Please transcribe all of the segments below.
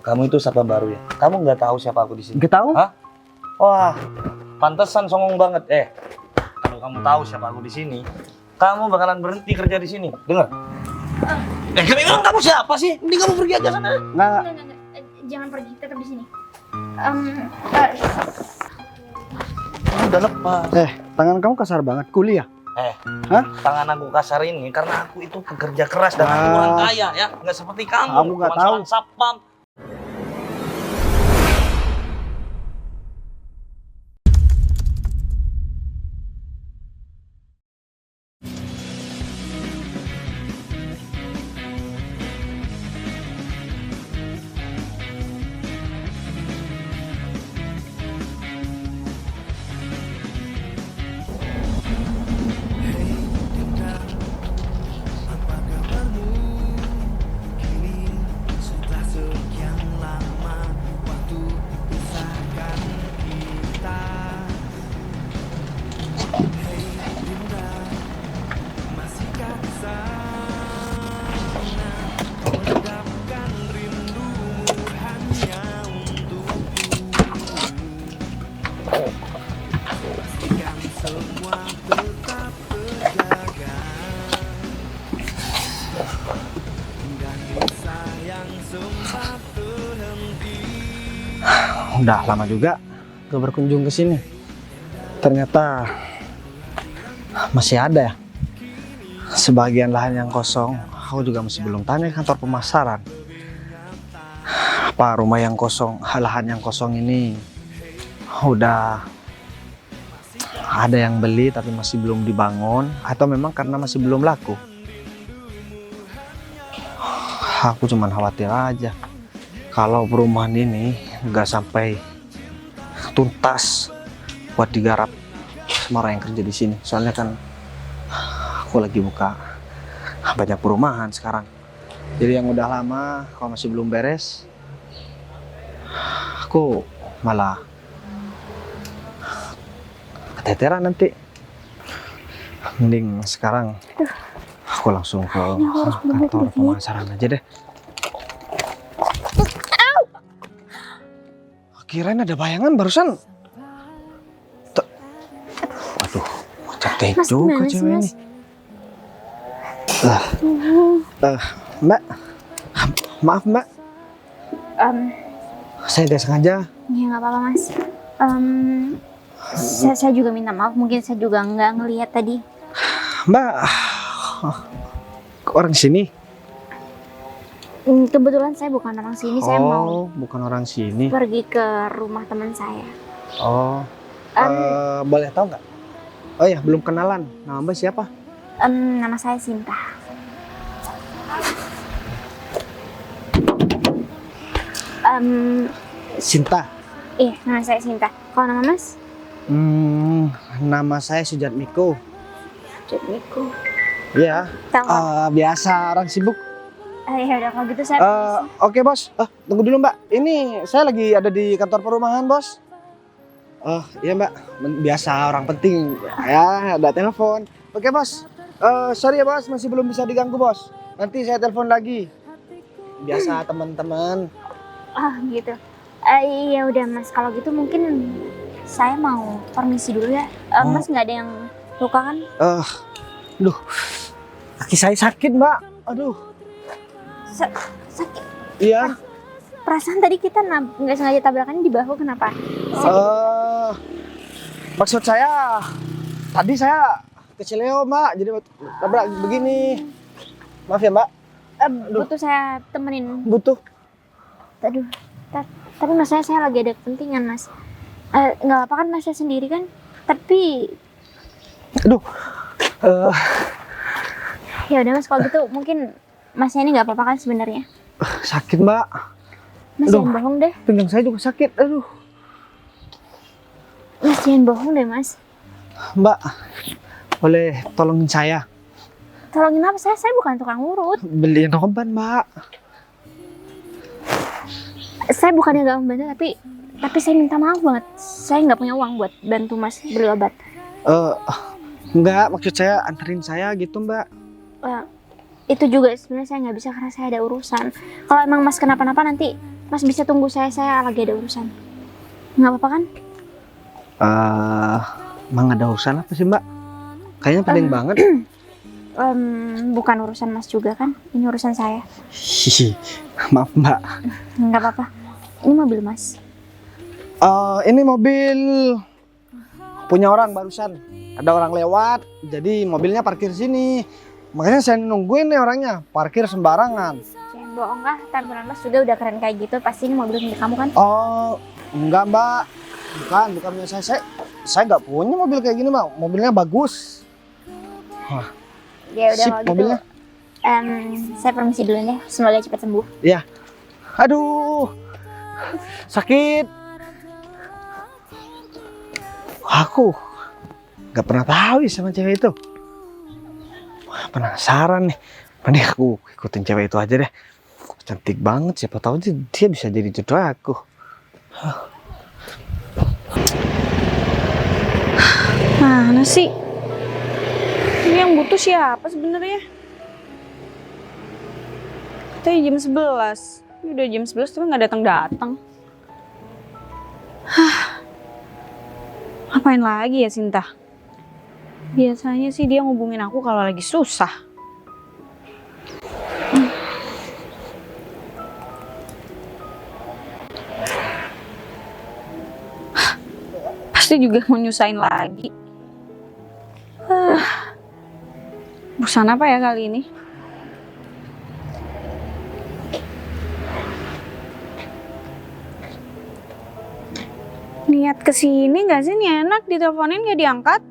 Kamu itu siapa baru ya? Kamu nggak tahu siapa aku di sini? Nggak tahu? Hah? Wah, pantesan songong banget. Kalau kamu tahu siapa aku di sini, kamu bakalan berhenti kerja di sini. Dengar? Kamu siapa sih? Mending kamu pergi aja sana. Nggak. Jangan pergi, tetap di sini. Udah lepas. Tangan kamu kasar banget, kuliah. Hah? Tangan aku kasar ini karena aku itu pekerja keras dan aku orang kaya ya, nggak seperti kamu. Kamu nggak Cuma tahu. seorang satpam. Udah lama juga gak berkunjung ke sini. Ternyata masih ada ya sebagian lahan yang kosong. Aku juga masih belum tanya ke kantor pemasaran. Apa rumah yang kosong, lahan yang kosong ini udah ada yang beli tapi masih belum dibangun, atau memang karena masih belum laku? Aku cuman khawatir aja kalau perumahan ini nggak sampai tuntas buat digarap sama orang yang kerja di sini. Soalnya kan aku lagi buka banyak perumahan sekarang. Jadi yang udah lama kalau masih belum beres, aku malah keteteran nanti. Mending sekarang aku langsung ke kantor pemasaran aja deh. Kirain ada bayangan barusan. Aduh, cantik juga cewek ini. Mbak, maaf Mbak. Saya tidak sengaja. Ya nggak apa-apa mas. Saya juga minta maaf, mungkin saya juga nggak ngelihat tadi. Mbak, orang sini? Kebetulan saya bukan orang sini, saya mau bukan orang sini. pergi ke rumah teman saya. Boleh tahu nggak? Oh ya, belum kenalan. Nama Mbak siapa? Nama saya Sinta. Sinta. Iya, nama saya Sinta. Kalau nama mas? Nama saya Sujatmiko. Jadmiko. Iya. Tahu. Biasa orang sibuk. Ya udah kalau gitu saya permisi. Oke bos. Tunggu dulu Mbak. Ini saya lagi ada di kantor perumahan bos. Iya Mbak. Biasa orang penting. Ya ada telepon. Oke bos. Sorry ya bos, masih belum bisa diganggu bos. Nanti saya telepon lagi. Biasa teman-teman. Gitu. Iya udah mas, kalau gitu mungkin saya mau permisi dulu ya. Mas nggak ada yang luka kan? Duh, kaki saya sakit Mbak. Aduh. Sakit. Iya. Perasaan tadi kita nggak sengaja tabrakannya di bahu, kenapa? Maksud saya tadi saya keceleo Mbak, jadi tabrak begini. Maaf ya Mbak. Butuh saya temenin. Butuh. Aduh, tapi mas saya lagi ada kepentingan mas. Nggak apa kan mas, saya sendiri kan. Tapi, Aduh. ya udah mas kalau gitu mungkin masnya ini nggak apa-apa kan sebenarnya. Sakit Mbak. Mas Aduh. jangan bohong deh. Pinggang saya juga sakit. Aduh. Mas jangan bohong deh mas. Mbak, boleh tolongin saya? Tolongin apa? Saya bukan tukang urut. Beliin obat Mbak. Saya bukannya gak membantu, tapi saya minta maaf banget. Saya nggak punya uang buat bantu mas beli obat. Enggak, maksud saya anterin saya gitu Mbak. Itu juga sebenarnya saya nggak bisa karena saya ada urusan. Kalau emang mas kenapa-napa nanti Mas bisa tunggu saya lagi ada urusan. Nggak apa-apa kan? Emang ada urusan apa sih Mbak? Kayaknya penting banget. Bukan urusan Mas juga kan? Ini urusan saya. Hihi, maaf Mbak. Nggak apa-apa. Ini mobil Mas. Ini mobil punya orang barusan. Ada orang lewat, jadi mobilnya parkir sini. Makanya saya nungguin nih orangnya, parkir sembarangan. Jangan bohong lah, tampilan Mas juga udah keren kayak gitu. Pasti ini mobil milik kamu kan? Oh, enggak Mbak. Bukan punya saya. Saya nggak punya mobil kayak gini Mbak. Mobilnya bagus. Ya udah Sip, kalau gitu. mobilnya. Saya permisi dulu deh. Semoga cepat sembuh. Iya. Aduh, sakit. Aku nggak pernah tahu ya sama cewek itu. Wah, penasaran nih. Mending aku ikutin cewek itu aja deh. Cantik banget, siapa tahu dia bisa jadi jodoh aku. Mana sih? Ini yang butuh siapa sebenarnya? Katanya jam 11. Ini udah jam 11 tapi nggak datang-datang. Ngapain lagi ya Sinta? Biasanya sih dia ngubungin aku kalau lagi susah. Pasti juga mau nyusahin lagi. Urusan apa ya kali ini? Niat kesini nggak sih? Nih enak diteleponin nggak diangkat?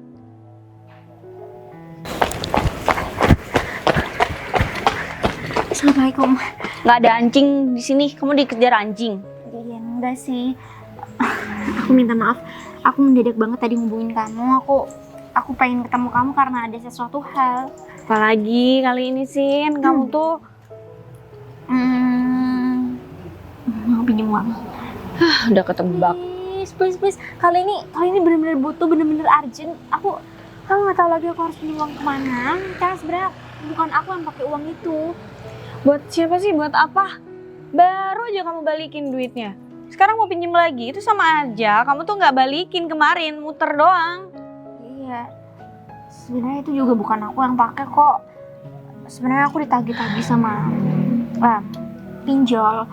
Assalamualaikum. Nggak ada anjing di sini. Kamu dikejar anjing. Iya enggak sih. Aku minta maaf. Aku mendadak banget tadi ngubungin kamu. Aku pengen ketemu kamu karena ada sesuatu hal. Apalagi kali ini Sin, kamu tuh Mau pinjam uang. udah ketebak. Please. Kali ini bener-bener butuh, bener-bener urgent. Aku nggak tahu lagi aku harus pinjam uang kemana. Karena sebenarnya bukan aku yang pakai uang itu. Buat siapa sih? Buat apa? Baru aja kamu balikin duitnya. Sekarang mau pinjam lagi, itu sama aja. Kamu tuh nggak balikin kemarin, muter doang. Iya. Sebenarnya itu juga bukan aku yang pakai kok. Sebenarnya aku ditagih-tagih sama pinjol.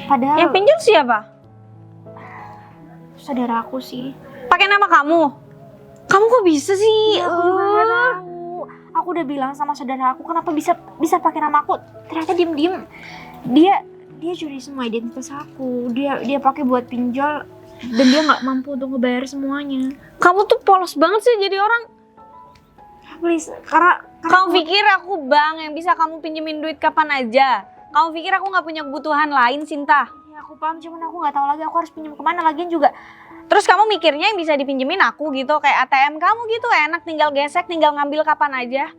Padahal Yang pinjam siapa? saudara aku sih. Pakai nama kamu? Kamu kok bisa sih? Iya, aku juga nggak tahu. Aku udah bilang sama saudara aku kenapa bisa pakai nama aku. Ternyata diem dia curi semua identitas aku. Dia pakai buat pinjol dan dia nggak mampu untuk ngebayar semuanya. Kamu tuh polos banget sih jadi orang. Please, karena Kamu pikir aku bank yang bisa kamu pinjemin duit kapan aja? Kamu pikir aku nggak punya kebutuhan lain, Sinta? ya aku paham, cuman aku nggak tahu lagi aku harus pinjam kemana lagian juga. Terus kamu mikirnya yang bisa dipinjemin aku gitu, kayak ATM kamu gitu, enak tinggal gesek, tinggal ngambil kapan aja.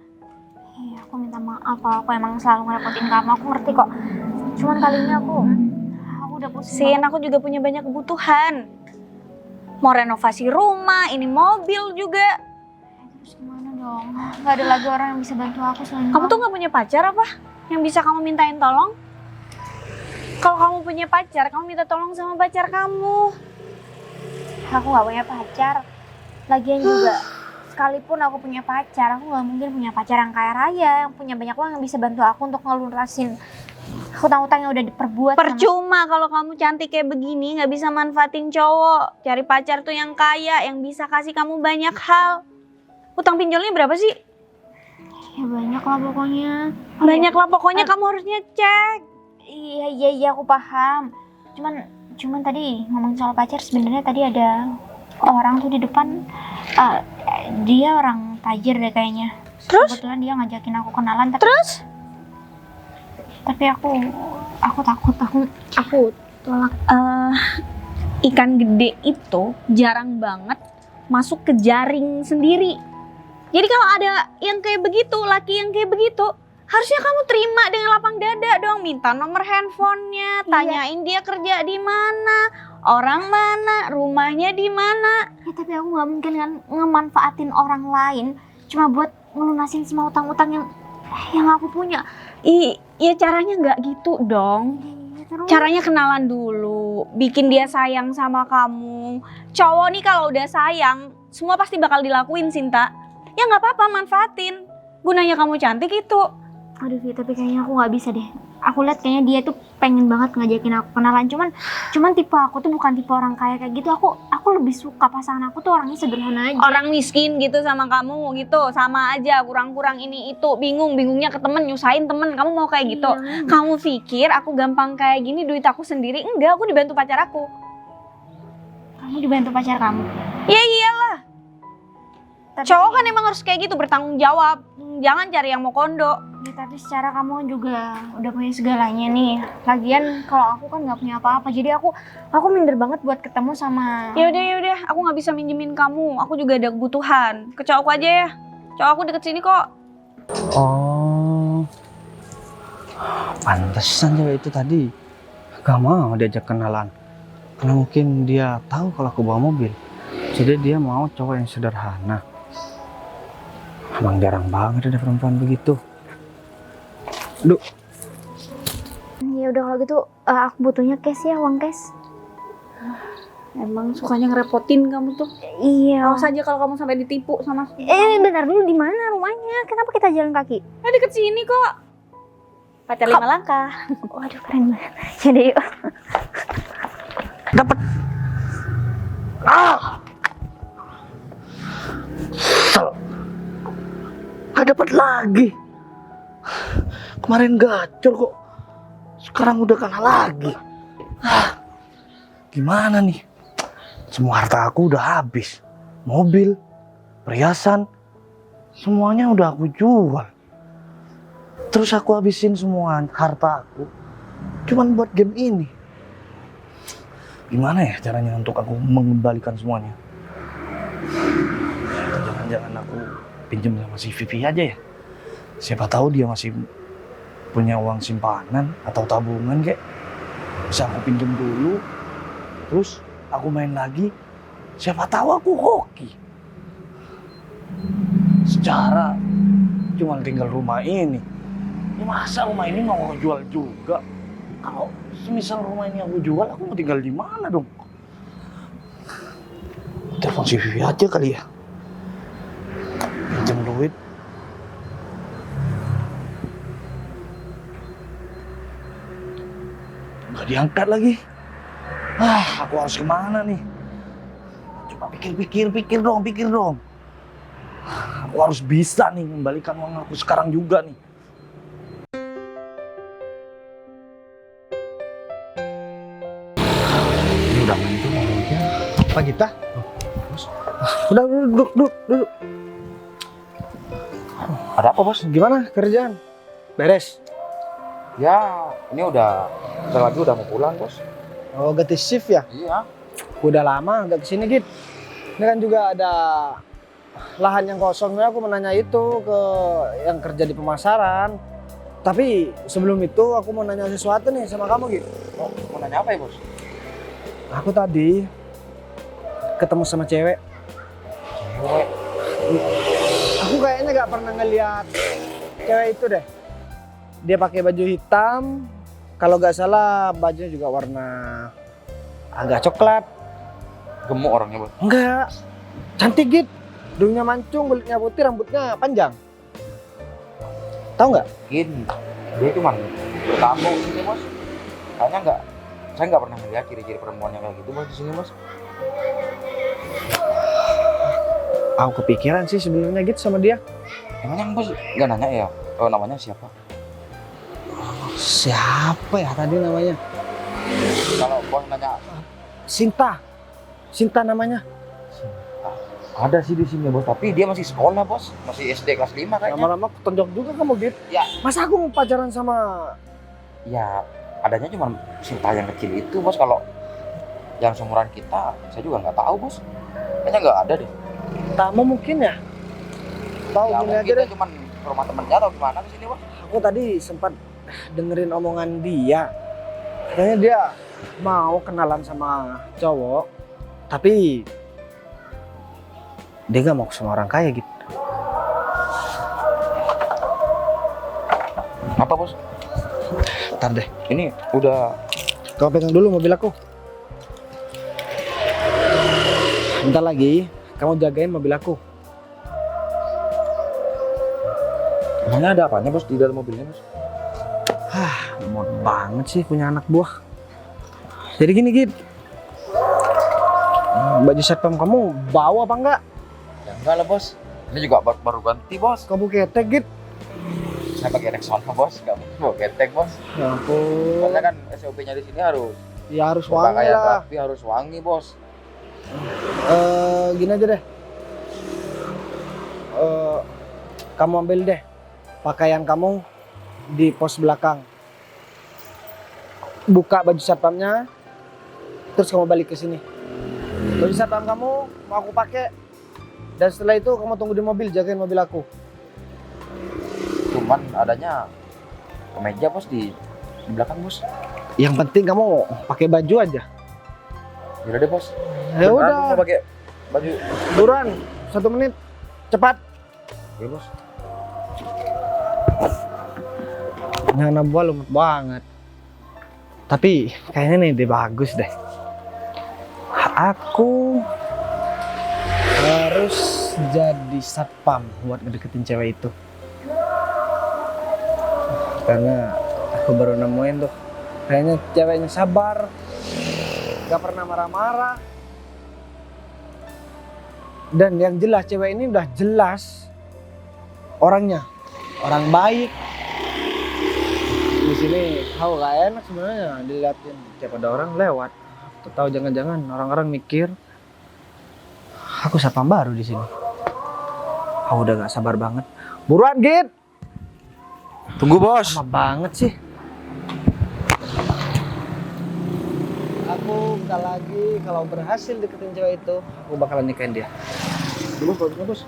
Iya, aku minta maaf kalau aku emang selalu ngerepotin kamu. Aku ngerti kok. Cuman kali ini aku udah pusing. Sin, aku juga punya banyak kebutuhan. Mau renovasi rumah, ini mobil juga. Terus gimana dong? Gak ada lagi orang yang bisa bantu aku selain Kamu tuh nggak punya pacar apa? Yang bisa kamu mintain tolong? Kalau kamu punya pacar, kamu minta tolong sama pacar kamu. Aku gak punya pacar. Lagian juga, sekalipun aku punya pacar, aku gak mungkin punya pacar yang kaya raya, yang punya banyak uang yang bisa bantu aku untuk ngelunasin hutang-hutang yang udah diperbuat. Percuma kalau kamu cantik kayak begini, nggak bisa manfaatin cowok. Cari pacar tuh yang kaya, yang bisa kasih kamu banyak hal. Utang pinjolnya berapa sih? Ya banyak lah pokoknya. Banyak lah pokoknya, kamu harusnya cek. Iya, aku paham. Cuman tadi ngomong soal pacar, sebenarnya tadi ada orang tuh di depan. Dia orang tajir deh kayaknya. Terus? Kebetulan dia ngajakin aku kenalan. Tapi aku takut. Aku tolak. Ikan gede itu jarang banget masuk ke jaring sendiri. Jadi kalau ada yang kayak begitu, laki yang kayak begitu, harusnya kamu terima dengan lapang dada dong. Minta nomor handphonenya, tanyain dia kerja di mana, orang mana, rumahnya di mana. Ya tapi aku nggak mungkin kan ngemanfaatin orang lain cuma buat ngelunasin semua utang-utang yang aku punya. Ya caranya nggak gitu dong. Iya, terus. Caranya kenalan dulu, bikin dia sayang sama kamu. Cowok nih kalau udah sayang, semua pasti bakal dilakuin, Sinta. Ya nggak apa-apa, manfaatin. Gunanya kamu cantik itu. Aduh Vi, tapi kayaknya aku nggak bisa deh. Aku lihat kayaknya dia tuh pengen banget ngajakin aku kenalan. Cuman tipe aku tuh bukan tipe orang kaya kayak gitu. Aku lebih suka pasangan aku tuh orangnya sederhana aja. Orang miskin gitu sama kamu gitu, sama aja, kurang-kurang ini itu. Bingungnya ke temen, nyusahin temen. Kamu mau kayak gitu? Iya. Kamu pikir aku gampang kayak gini, duit aku sendiri? Enggak, aku dibantu pacar aku. Kamu dibantu pacar kamu. Ya iyalah. Tapi, Cowok kan emang harus kayak gitu, bertanggung jawab. Jangan cari yang mau kondo. ya, tapi secara kamu juga udah punya segalanya nih. Lagian kalau aku kan nggak punya apa-apa. Jadi aku minder banget buat ketemu sama. Ya udah, aku nggak bisa minjemin kamu. Aku juga ada kebutuhan. Ke cowokku aja ya. Cowok aku deket sini kok. Oh, pantesan cewek itu tadi gak mau diajak kenalan. Karena mungkin dia tahu kalau aku bawa mobil. Jadi dia mau cowok yang sederhana. Emang jarang banget ada perempuan begitu. Duh, Ya udah kalau gitu aku butuhnya cash ya, uang cash. Emang sukanya ngerepotin kamu tuh. Iya. Awas aja kalau kamu sampai ditipu sama. Bentar dulu, di mana rumahnya? Kenapa kita jalan kaki? Deket sini kok. Pacar 5 langkah. Waduh, keren banget. Jadi yuk. dapat. Gak dapat lagi. Kemarin gacor kok. Sekarang udah kalah lagi. Gimana nih? Semua harta aku udah habis. Mobil, perhiasan, semuanya udah aku jual. Terus aku habisin semua harta aku cuman buat game ini. Gimana ya caranya untuk aku mengembalikan semuanya? Jangan-jangan aku pinjam sama si Vivi aja ya. Siapa tahu dia masih punya uang simpanan atau tabungan kayak. Bisa aku pinjam dulu. Terus aku main lagi. Siapa tahu aku hoki. Secara cuma tinggal rumah ini. Ya masa rumah ini mau aku jual juga? Kalau semisal rumah ini aku jual, aku mau tinggal di mana dong? Telepon si Vivi aja kali ya. Pinjam duit. Gak diangkat lagi. Aku harus kemana nih? Coba pikir dong. Aku harus bisa nih membalikan uang aku sekarang juga nih. Ini udah mantul ngomongnya. Pak Gita? Udah duduk. Ada apa bos? Gimana kerjaan? Beres? Ya ini udah lagi udah mau pulang bos. Oh, ganti shift ya? Iya. Udah lama nggak kesini Git. Ini kan juga ada lahan yang kosong. Aku menanya itu ke yang kerja di pemasaran. Tapi sebelum itu aku mau nanya sesuatu nih sama kamu Git. Oh, mau nanya apa ya bos? Aku tadi ketemu sama cewek. Cewek. Aku kayaknya nggak pernah ngeliat cewek itu deh. Dia pakai baju hitam. Kalau nggak salah bajunya juga warna agak coklat. Gemuk orangnya bos. Enggak, cantik Git. Hidungnya mancung, kulitnya putih, rambutnya panjang. Tahu nggak? Mungkin dia cuma bertamu sini bos. Kayaknya nggak, saya nggak pernah melihat ciri-ciri perempuan yang kayak gitu bos di sini bos. Aku kepikiran sih sebenarnya Git sama dia. Emangnya bos nggak nanya ya? Oh, namanya siapa? Siapa ya tadi namanya? Kalau bos nanya Sinta namanya. ada sih di sini bos, tapi dia masih sekolah bos, masih SD kelas 5 kayaknya. Lama-lama ketonjok juga kamu Git. Ya. Masa aku mau pacaran sama... Ya adanya cuma Sinta yang kecil itu bos. Kalau yang seumuran kita, saya juga nggak tahu bos. Kayaknya nggak ada deh. Tamu mungkin ya? Tahu Ya gini aja mungkin deh. dia cuma ke rumah temennya atau gimana di sini bos. Aku tadi sempat dengerin omongan dia. Katanya dia mau kenalan sama cowok, tapi dia gak mau sama orang kaya gitu. Apa bos? Ntar deh. Ini udah Kau pegang dulu mobil aku. Bentar lagi, kamu jagain mobil aku. Emangnya ada apanya bos di dalam mobilnya bos? Lemot banget sih punya anak buah. Jadi gini Git, baju satpam kamu bawa apa enggak? Ya enggak lah bos. Ini juga baru ganti bos. Kamu ketek Git. Saya pakai Rexona bos, nggak mungkin bawa ketek bos. Ya ampun. Soalnya kan SOP-nya di sini harus Ya harus wangi pakaian lah. rapi, harus wangi bos. Gini aja deh. Kamu ambil deh pakaian kamu di pos belakang. Buka baju satpamnya, terus kamu balik ke sini. Baju satpam kamu mau aku pakai. Dan setelah itu kamu tunggu di mobil, jagain mobil aku. Cuman adanya kemeja bos di belakang bos. Yang penting kamu pakai baju aja. Yaudah deh bos. Ya Beneran udah, bos mau pakai baju. buruan, 1 menit, cepat. Oke bos. Ini anak buah lemot banget. Tapi kayaknya nih dia bagus deh. Aku harus jadi satpam buat ngedeketin cewek itu. Karena aku baru nemuin tuh, kayaknya ceweknya sabar, gak pernah marah-marah. Dan yang jelas cewek ini udah jelas orangnya, orang baik. Di sini aku gak enak sebenarnya diliatin tiap ada orang lewat. Tahu jangan-jangan orang-orang mikir aku satpam baru di sini. Aku udah gak sabar banget. Buruan Git. Tunggu bos. Lama banget sih. Aku bentar lagi kalau berhasil deketin cewek itu, aku bakalan nikahin dia. Tunggu bos, bos.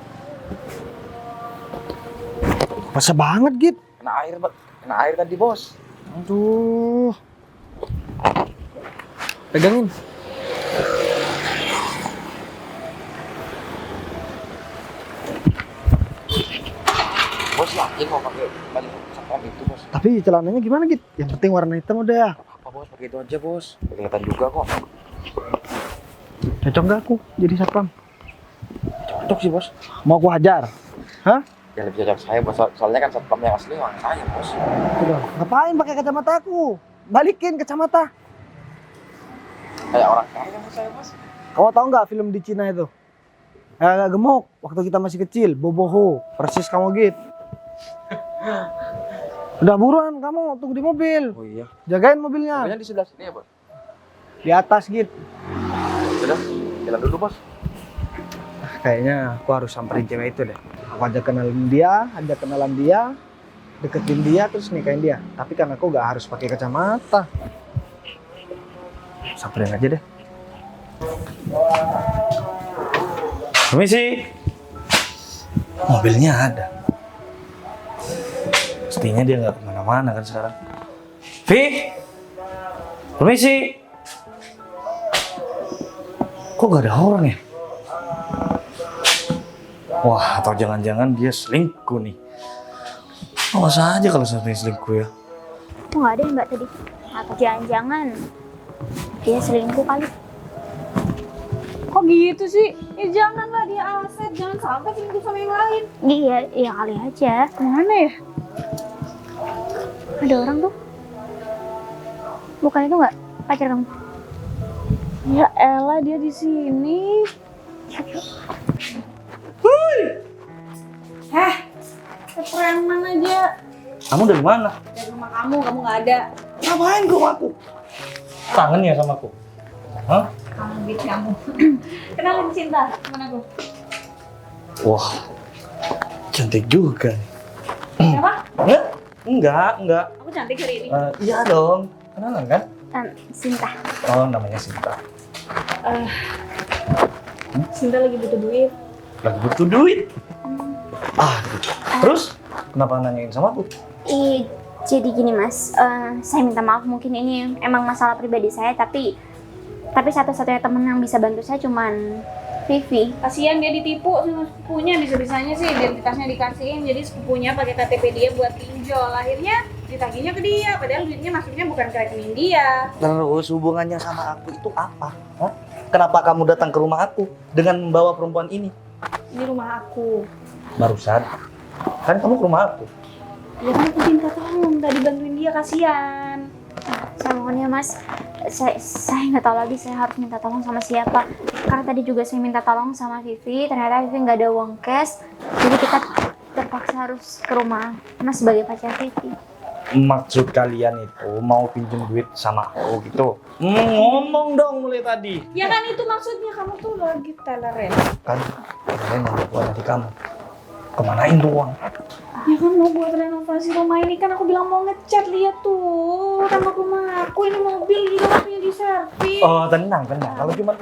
Basah banget Git. Kena air tadi bos. Aduh. Pegangin. Bos yakin mau pakai baju satpam itu bos? Tapi celananya gimana Git? Yang penting warna hitam udah. Apa bos pakai itu aja bos? Kelihatan juga kok. Cocok gak aku jadi satpam? Cocok sih bos. Mau aku hajar? Hah? Ya lebih cocok saya bos. Soalnya kan satpam yang asli orang saya bos. Udah. Ngapain pakai kacamata aku? Balikin kacamata. Kayak orang kaya bos saya bos. Kamu tahu nggak film di Cina itu? Agak gemuk waktu kita masih kecil, Boboho, persis kamu Git. Udah buruan kamu tunggu di mobil. Oh iya. Jagain mobilnya. Mobilnya di sebelah sini ya bos. Di atas Git. Sudah, jalan dulu bos. Kayaknya aku harus samperin cewek itu deh. Aku ajak kenalan dia, deketin dia terus nikahin dia. Tapi kan aku nggak harus pakai kacamata. Samperin aja deh. Permisi. Mobilnya ada. Pastinya dia nggak kemana-mana kan sekarang. Vi, permisi. Kok gak ada orang ya? Wah, atau jangan-jangan dia selingkuh nih. Awas aja kalau sampai selingkuh ya. Kok nggak ada ya Mbak tadi? Atau jangan-jangan dia selingkuh kali? Kok gitu sih? Ya janganlah dia aset, jangan sampai selingkuh sama yang lain. Iya, iya kali aja. Kemana ya? Ada orang tuh. Bukan itu nggak pacar kamu? Ya elah dia di sini. Kepreman aja. Kamu dari mana? Dari rumah kamu nggak ada. Ngapain ke rumahku? Kangen ya sama aku? Hah? Kangen bit kamu. Kenalin Cinta, temen aku. Wah, cantik juga. Siapa? Hah? Enggak. Aku cantik hari ini. Iya dong. Kenalan kan? Sinta. Oh, namanya Sinta. Cinta lagi butuh duit. Lagi butuh duit. Terus kenapa nanyain sama aku? Jadi gini Mas, saya minta maaf mungkin ini emang masalah pribadi saya, tapi satu-satunya temen yang bisa bantu saya cuman Vivi. Kasihan dia ditipu sama sepupunya, bisa-bisanya sih identitasnya dikasihin, jadi sepupunya pakai KTP dia buat pinjol. Akhirnya ditagihnya ke dia, padahal duitnya masuknya bukan ke rekening dia. Terus hubungannya sama aku itu apa? Hah? Kenapa kamu datang ke rumah aku dengan membawa perempuan ini? Ini rumah aku. Barusan. Kan kamu ke rumah aku. Ya kan aku minta tolong, tadi bantuin dia, kasihan. Saya mohon ya mas, saya nggak tahu lagi saya harus minta tolong sama siapa. Karena tadi juga saya minta tolong sama Vivi, ternyata Vivi nggak ada uang cash, jadi kita terpaksa harus ke rumah mas sebagai pacar Vivi. Maksud kalian itu mau pinjam duit sama aku gitu? Ngomong dong mulai tadi. Ya kan itu maksudnya, kamu tuh lagi teler ya. Kan kalian yang buat dari kamu. Kemanain tuh uang? Ya kan mau buat renovasi rumah ini, kan aku bilang mau ngecat, lihat tuh tembok rumah aku, ini mobil juga waktunya diservis. Oh tenang. Kalau cuma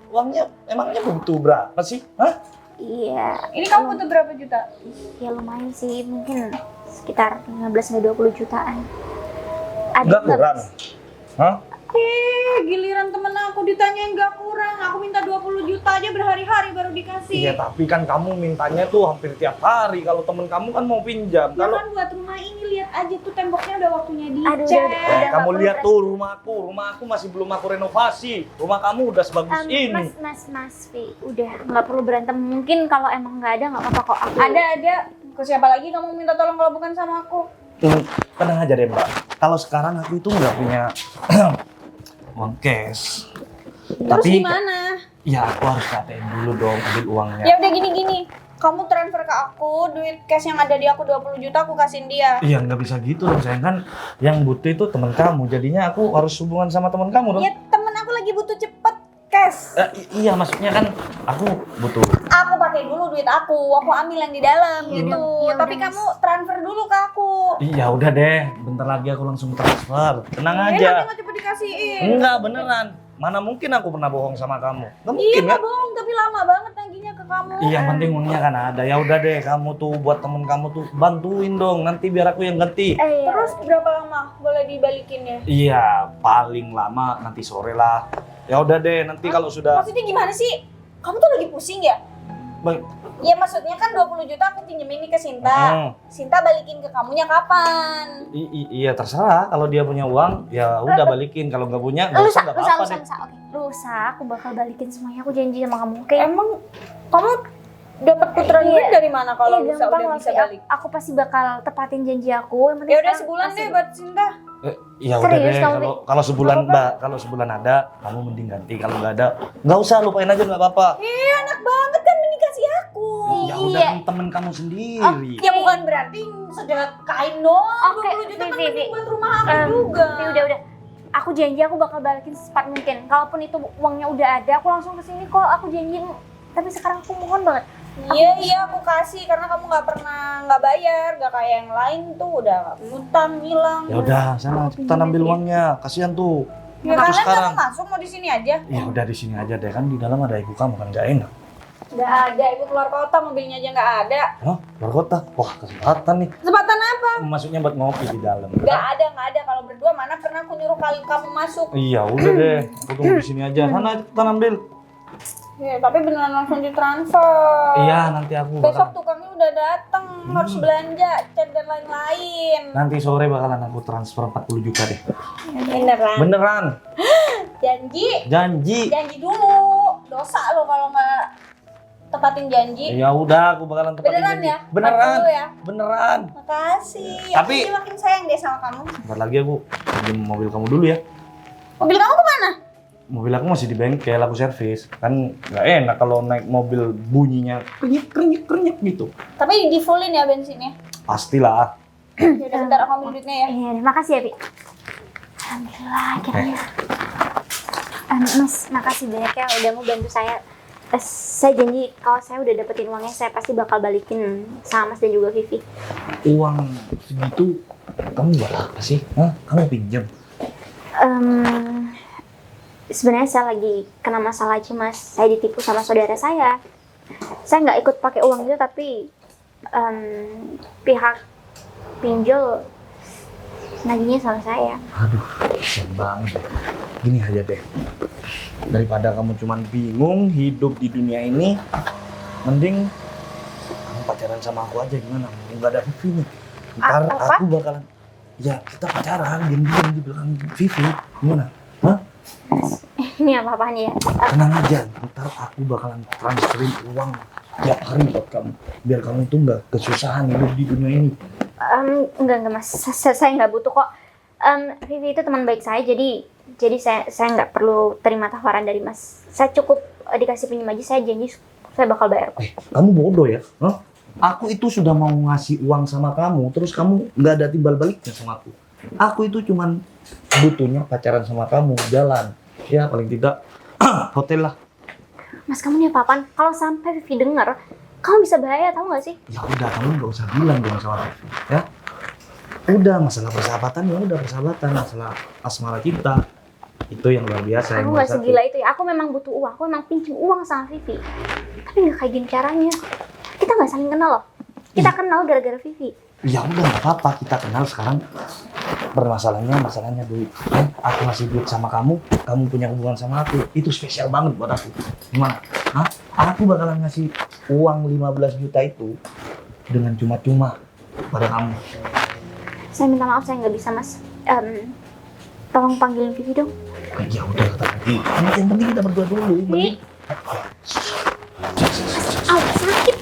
uangnya emangnya butuh berapa sih? Hah? Iya. Ini kamu butuh berapa juta? Ya lumayan sih, mungkin sekitar 15-20 jutaan. Ada Nggak nggak, kurang? Mas? Hah? Giliran temen aku ditanyain nggak kurang, aku minta 20 juta aja berhari-hari baru dikasih. Iya tapi kan kamu mintanya tuh hampir tiap hari. Kalau temen kamu kan mau pinjam. Ya Kalau kan buat rumah ini, lihat aja tuh temboknya udah waktunya Aduh, dicat. udah, kamu nggak lihat perlu tuh rumah aku masih belum aku renovasi. Rumah kamu udah sebagus ini. Mas, Vi, udah nggak perlu berantem. Mungkin kalau emang nggak ada nggak apa-apa kok. Aku Ada. Ke siapa lagi kamu minta tolong kalau bukan sama aku? Tenang aja deh mbak. Kalau sekarang aku itu nggak punya uang cash. Terus gimana? Ya aku harus ke ATM dulu dong ambil uangnya. Ya udah gini. Kamu transfer ke aku, duit cash yang ada di aku 20 juta aku kasihin dia. Iya nggak bisa gitu dong sayang, kan yang butuh itu teman kamu. Jadinya aku harus hubungan sama teman kamu dong. Ya temen aku lagi butuh cepet cash. Iya maksudnya kan aku butuh. Aku pakai dulu duit aku ambil yang di dalam gitu. Ya Tapi udah, kamu transfer dulu ke aku. Iya udah deh, bentar lagi aku langsung transfer. Tenang Nanti aja. nggak cepet dikasihin. Enggak beneran. Mana mungkin aku pernah bohong sama kamu? Nggak Iya mungkin nggak kan? bohong, tapi lama banget naginya ke kamu. Iya, yang penting uangnya kan ada. Ya udah deh, kamu tuh buat temen kamu tuh bantuin dong. Nanti biar aku yang ganti. Terus berapa lama boleh dibalikinnya? Iya, paling lama nanti sore lah. Ya udah deh, nanti kalau sudah. Maksudnya gimana sih? Kamu tuh lagi pusing ya? Baik. Ya maksudnya kan 20 juta aku pinjemin nih ke Sinta. Sinta balikin ke kamunya kapan? Iya terserah. Kalau dia punya uang, ya udah balikin. Kalau nggak punya, nggak usah, nggak apa-apa deh. Oke. Lusa, aku bakal balikin semuanya. Aku janji sama kamu. Oke? Emang kamu dapat putaran duit dari mana kalau Iya, lusa gampang udah lah, bisa Vi. balik? Aku pasti bakal tepatin janji aku. Yang penting Ya udah sekarang sebulan pasti- deh buat Sinta. Ya udah Serius deh. kamu, Kalau sebulan Nggak mbak, kalau sebulan ada, kamu mending ganti. Kalau nggak ada, nggak usah, lupain aja nggak apa-apa. Enak banget kan ini kasih aku. Ya udah Iya. kan temen kamu sendiri. Ya bukan berarti sedekah kain doang. Oke, 20 juta kan Vi. penting buat rumah aku juga. Udah. Aku janji aku bakal balikin secepat mungkin. Kalaupun itu uangnya udah ada, aku langsung kesini kok. Aku janji. Tapi sekarang aku mohon banget. Iya aku kasih karena kamu nggak pernah nggak bayar, nggak kayak yang lain tuh udah utang hilang. Ya udah, sana cepetan ambil uangnya. Kasihan tuh. Ya Terus kalian sekarang. nggak mau masuk, mau di sini aja? Ya udah di sini aja deh, kan di dalam ada ibu kamu kan nggak enak. Nggak ada, ibu keluar kota, mobilnya aja nggak ada. Hah? Luar kota? Wah kesempatan nih. Kesempatan apa? Maksudnya buat ngopi di dalam. Nggak ada. Kalau berdua mana pernah aku nyuruh kamu masuk? Iya udah deh, aku tunggu di sini aja. Sana cepetan ambil. Ya tapi beneran langsung ditransfer. Iya nanti aku Besok bakalan. tukangnya udah datang, harus belanja, cat dan lain-lain. Nanti sore bakalan aku transfer 40 juta deh. Beneran? Beneran. Janji? Janji. Janji dulu. Dosa lo kalau nggak tepatin janji. Ya udah, aku bakalan tepatin Beneran janji. ya? Beneran. 40 ya? Beneran. Makasih. Tapi- Aku jadi makin sayang deh sama kamu. Bentar lagi aku pinjam mobil kamu dulu ya. Mobil kamu kemana? Mobil aku masih di bengkel, aku servis. Kan nggak enak kalau naik mobil bunyinya krenyek gitu. Tapi di fullin ya bensinnya. Pastilah. Ya udah bentar aku ambil duitnya ya. Iya, makasih ya, Vi. Alhamdulillah, akhirnya. Mas, makasih banyak ya udah mau bantu saya. Saya janji kalau saya udah dapetin uangnya, saya pasti bakal balikin sama Mas dan juga Vivi. Uang segitu kamu buat apa sih? Hah? Kamu pinjam? Sebenarnya saya lagi kena masalah aja, Mas. Saya ditipu sama saudara saya. Saya nggak ikut pakai uang itu, tapi pihak pinjol nagihnya sama saya. Aduh, kasian banget. Gini aja deh. Daripada kamu cuman bingung hidup di dunia ini, mending kamu pacaran sama aku aja gimana? Mumpung gak ada Vivi nih. Ntar Apa? aku bakalan Ya kita pacaran, diam-diam di belakang Vivi. Gimana? Hah? Ini apa-apaan ya? Tenang aja, ntar aku bakalan transferin uang tiap hari buat kamu. Biar kamu tuh nggak kesusahan hidup di dunia ini. Enggak mas, saya nggak butuh kok. Vivi itu teman baik saya, jadi saya nggak perlu terima tawaran dari mas. Saya cukup dikasih pinjam aja, saya janji saya bakal bayar kok. Kamu bodoh ya? Hah? Aku itu sudah mau ngasih uang sama kamu, terus kamu nggak ada timbal baliknya sama aku. Aku itu cuman butuhnya pacaran sama kamu, jalan. Ya paling tidak hotel lah. Mas kamu nih apa-apaan? Kalau sampai Vivi dengar, kamu bisa bahaya, tahu nggak sih? Ya udah, kamu nggak usah bilang dong sama aku. Ya, udah masalah persahabatan ya udah persahabatan, masalah asmara kita itu yang luar biasa. Aku nggak segila itu ya. Aku memang butuh uang. Aku memang pinjam uang sama Vivi. Tapi nggak kayak gini caranya. Kita nggak saling kenal loh. Kita kenal gara-gara Vivi. Ya udah nggak apa-apa, kita kenal sekarang. Masalahnya duit. Aku ngasih duit sama kamu, kamu punya hubungan sama aku. Itu spesial banget buat aku. Gimana? Hah? Aku bakalan ngasih uang 15 juta itu dengan cuma-cuma pada kamu. Saya minta maaf, saya nggak bisa mas. Tolong panggilin Vivi dong. Ya udah kata Vivi. Yang penting kita berdua dulu. Vivi. Sakit.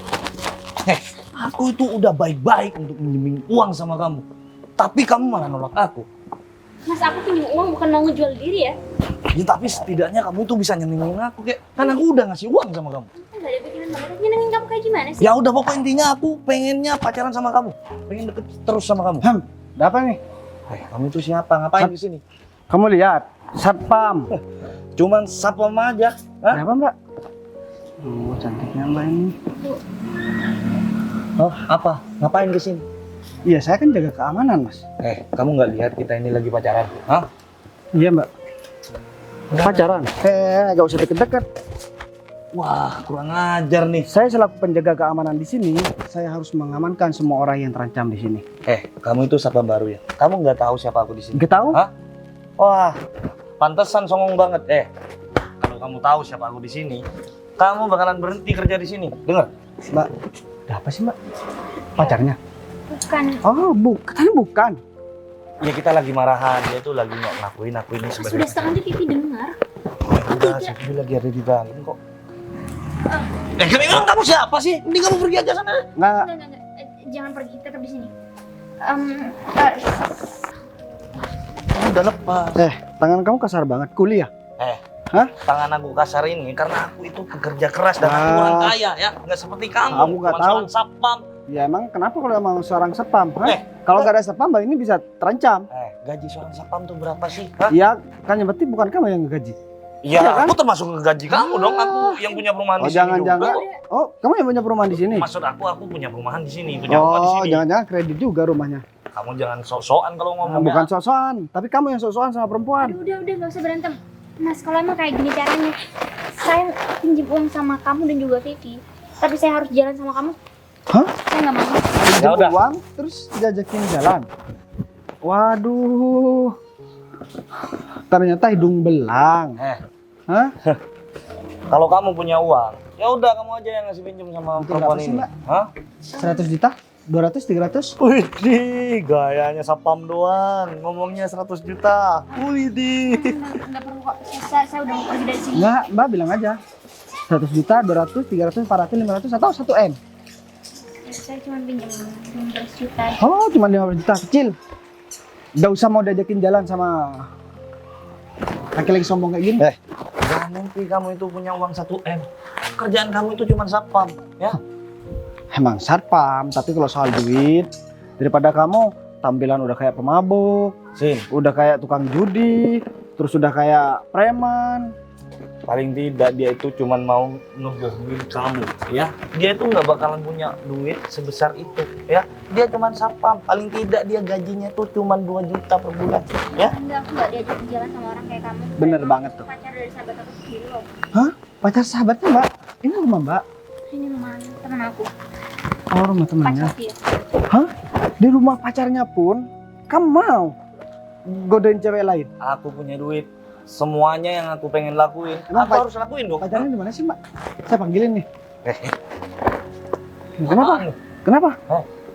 Aku itu udah baik-baik untuk minjemin uang sama kamu. Tapi kamu malah nolak aku. Mas, aku pinjam uang bukan mau ngejual diri ya. Ya tapi setidaknya kamu tuh bisa nyenengin aku kayak. Kan aku udah ngasih uang sama kamu. Aku nggak ada pikiran banget. Nyenengin kamu kayak gimana sih? Ya udah pokoknya intinya aku pengennya pacaran sama kamu. Pengen deket terus sama kamu. Ada apa nih? Kamu itu siapa? Ngapain di sini? Kamu lihat, satpam. Cuman satpam aja. Hah? Kenapa mbak? Oh, cantiknya mbak ini. Oh, apa? Ngapain ke sini? Iya, saya kan jaga keamanan mas. Kamu nggak lihat kita ini lagi pacaran? Hah? Iya mbak. Pacaran? Gak usah deket-deket. Wah, kurang ajar nih. Saya selaku penjaga keamanan di sini, saya harus mengamankan semua orang yang terancam di sini. Kamu itu satpam baru ya? Kamu nggak tahu siapa aku di sini? Gak tahu? Hah? Wah, pantesan songong banget. Kalau kamu tahu siapa aku di sini, kamu bakalan berhenti kerja di sini. Dengar? Mbak, ada apa sih mbak? Pacarnya? Bukan. Oh, katanya bukan. Ya kita lagi marahan, dia tuh lagi nggak ngakuin aku ini sebagai. Sudah setengah jam Vivi dengar. Udah, si Vivi lagi ada di dalam kok. Emang kamu siapa sih? Mending kamu pergi aja sana. Nggak. Enggak. Jangan pergi, tetap di sini. Udah lepas. Tangan kamu kasar banget. Kuliah? Hah? Tangan aku kasar ini karena aku itu pekerja keras dan aku orang kaya ya, nggak seperti kamu. Kamu nggak Cuma tahu. seorang satpam. Ya emang kenapa kalau emang seorang satpam? Kalau nggak ada satpam, mbak ini bisa terancam. Gaji seorang satpam tuh berapa sih? Hah? Ya, kan yang penting bukan kamu yang ngegaji. Iya, Iya kan? aku termasuk ngegaji kamu dong. Aku yang punya perumahan Oh, di sini jangan-jangan. juga. Oh, kamu yang punya perumahan di sini? Maksud aku punya perumahan di sini, punya rumah di Oh, sini. jangan-jangan kredit juga rumahnya. Kamu jangan sok-sokan kalau ngomong. Bukan sok-sokan, tapi kamu yang sok-sokan sama perempuan. Udah, nggak usah berantem. Mas, kalau emang kayak gini caranya, saya pinjam uang sama kamu dan juga Vivi. Tapi saya harus jalan sama kamu. Hah? Saya nggak mau. Pinjam Ya udah. uang, terus diajakin jalan. Waduh. Ternyata hidung belang. Hah? Kalau kamu punya uang, ya udah kamu aja yang ngasih pinjam sama Itu perempuan berapa sih, ini. Mbak? Hah? 100 juta? 200? 300? Widih, gayanya satpam doang. Ngomongnya 100 juta. Widih. Nggak perlu kok. Saya udah mau pergi dari sini. Enggak, mbak bilang aja. 100 juta, 200, 300, 400, 500, atau 1 M. Saya cuma pinjam 15 juta. Oh, cuma 15 juta, kecil. Gak usah mau diajakin jalan sama laki-laki sombong kayak gini. Jangan mimpi kamu itu punya uang 1 M. Kerjaan kamu itu cuma satpam, ya. Emang satpam, tapi kalau soal duit, daripada kamu tampilan udah kayak pemabuk, Sin, udah kayak tukang judi, terus udah kayak preman. paling tidak dia itu cuma mau ngebohongin kamu, ya. Dia itu nggak bakalan punya duit sebesar itu, ya. Dia cuma satpam, paling tidak dia gajinya tuh cuma 2 juta per bulan, ya. Enggak, aku nggak diajak jalan sama orang kayak kamu. Bener Saya banget tuh. Pacar dari sahabat aku sendiri loh. Pacar sahabatnya mbak? Ini rumah mbak? Ini rumah teman aku. Oh, rumah temannya. Pacar dia. Di rumah pacarnya pun, kamu mau godain cewek lain? Aku punya duit, semuanya yang aku pengen lakuin, Emang aku harus lakuin dong. Pacarnya di mana sih mbak? Saya panggilin nih. Eh, Kenapa? apaan lu? Kenapa?